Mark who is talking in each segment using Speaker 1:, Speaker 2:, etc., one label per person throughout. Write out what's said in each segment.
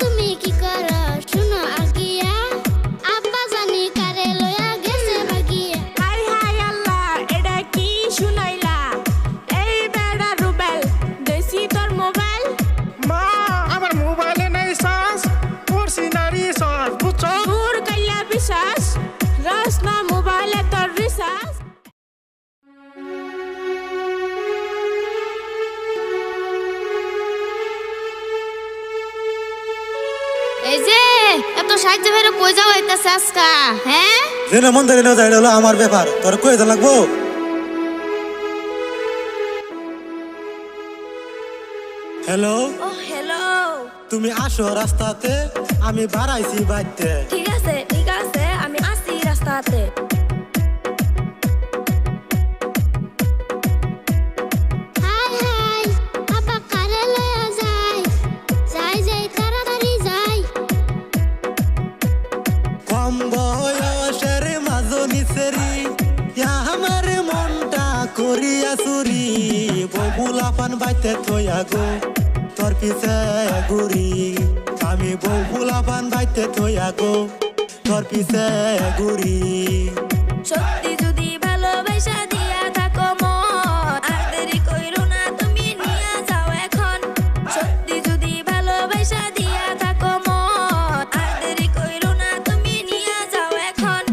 Speaker 1: তুমি কি করো শুনো আগিয়া, আব্বা জানি কারে লয়া গেছে ভাগিয়া।
Speaker 2: হাই হাই আল্লাহ, এটা কি শুনাইলা? এই বেড়া রুবেল, দেশি তোর মোবাইল।
Speaker 3: মা আমার মোবাইলে নেই চার্জ, করছি না রিচার্জ বুঝছো।
Speaker 2: দূর কাইয়া বিশ্বাস, রাস না মোবাইলে তোর রিচার্জ।
Speaker 1: এই যে এত সাহায্য ভেরে কই যাও হইতাছে আজকা, হ্যাঁ?
Speaker 4: যেন মন ধরে যাই হলো আমার ব্যাপার, তোর কই যা লাগবো। হ্যালো,
Speaker 2: ও হ্যালো,
Speaker 4: তুমি আসো রাস্তাতে, আমি বাড়াইছি বাইতে।
Speaker 2: ঠিক আছে আমি আসি রাস্তাতে।
Speaker 1: হাই হাই আব্বা কারে লয়া যায়, যাই যাই তাড়াতাড়ি যাই।
Speaker 4: কম বয়সের মাজনি সেরি, আমার মনটা করিয়া চুরি। ববুলা পান বাইতে থইয়া গো, তোর পিছে ঘুরি। আমি ববুলা পান বাইতে থইয়া গো, তোর পিছে ঘুরি।
Speaker 2: সত্যি যদি ভালোবাসা দিয়া থাকো মন, আর দেরি কইরো না তুমি নিয়া যাও এখন। সত্যি যদি ভালোবাসা দিয়া থাকো মন, আর দেরি কইরো না তুমি নিয়া যাও এখন।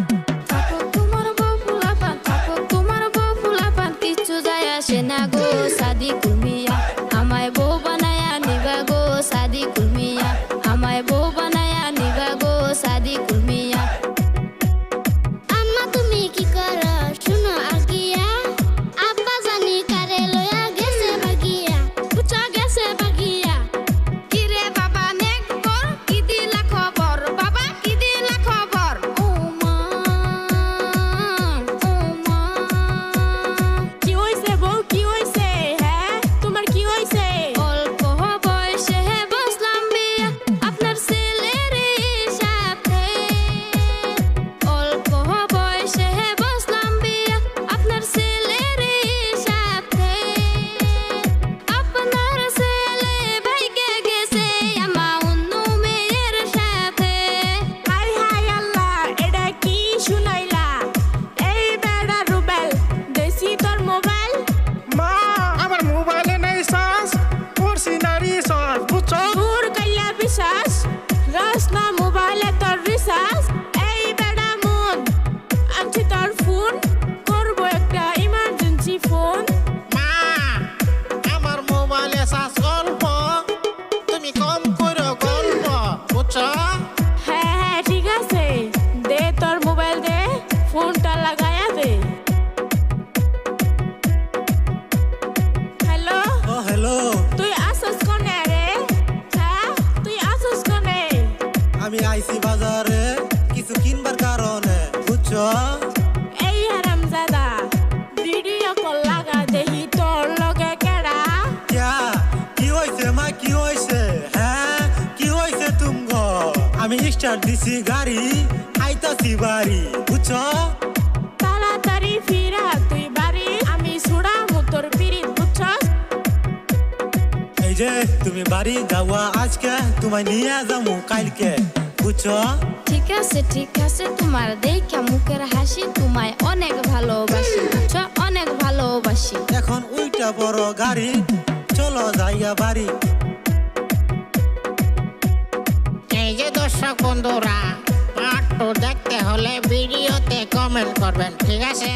Speaker 1: থাকো তোমার বউ ফুলাপান, থাকো তোমার বউ ফুলাপান, কিচ্ছু যায় আসে না গো সাদি কুলমিয়া। আমায় বউ বানায়া নিবা গো সাদি কুলমিয়া, আমায় বউ বানায়া নিবা গো সাদি কুলমিয়া। আম্মা তুমি কি করো শুনো আগিয়া, আব্বা জানি কারে লয়া গেছে ভাগিয়া। বুঝা গেছে ভাগিয়া। কিরে বাবা নেক বর, কি দিলা খবর বাবা, কি দিলা খবর? ও মা, ও মা।
Speaker 2: কি হইছে বউ, কি হইছে? হ্যাঁ তোমার কি হইছে?
Speaker 1: অল্প বয়সে বসলাম বিয়া আপনার ছেলের সাথে। অল্প বয়সে বসলাম বিয়া আপনার ছেলের সাথে। আপনার ছেলে ভাইকে গেছে আমা অন্য মেয়ের সাথে।
Speaker 2: হাই হাই আল্লাহ, এটা কি শুনাইলা? এই বেড়া রুবেল, দেশি তোর মোবাইল।
Speaker 3: মা আমার মোবাইলে নেই চার্জ, করছি না রিচার্জ বুঝছো।
Speaker 2: দূর কাইয়া বিশ্বাস, রাস না মোবাইলে তোর রিচার্জ। এই বেড়া মন, আনছি তোর ফোন, করবো একটা ইমার্জেন্সি ফোন।
Speaker 3: মা আমার মোবাইলে চার্জ অল্প, তুমি কম করো গল্প বুঝছো।
Speaker 2: হ্যাঁ ঠিক আছে, দে তোর মোবাইল দে, ফোনটা লাগায়া দে। হ্যালো,
Speaker 4: ও হ্যালো,
Speaker 2: তুই আসস কোনে রে? হ্যাঁ তুই আসস কোনে?
Speaker 4: আমি আইছি বাজারে কিছু কিনবার কারণে বুঝছো।
Speaker 2: এই হারামজাদা, ভিডিও কল লাগা দেহি তোর লগে কেডা?
Speaker 4: ক্যা কি হইছে মা, কি হইছে? হ্যাঁ কি হইছে তুমগো? আমি স্টার্ট দিছি গাড়ি, আইতাছি বাড়ি বুঝছো।
Speaker 2: তাড়াতাড়ি ফিরা তুই বাড়ি, আমি সুড়া তোর পিরিত বুঝছস।
Speaker 4: এই যে তুমি বাড়ি যাওয়া আজকে, তোমায় নিয়ে যাবো কালকে বুঝছো।
Speaker 1: ঠিক আছে তোমার দেখা মুখের হাসি, তোমায় অনেক ভালোবাসি বুঝছো, অনেক ভালোবাসি।
Speaker 4: এখন ওইটা বড় গাড়ি, চলো যাইয়া বাড়ি।
Speaker 5: এই যে দর্শক বন্ধুরা, পার্ট 2 দেখতে হলে ভিডিওতে কমেন্ট করবেন, ঠিক আছে?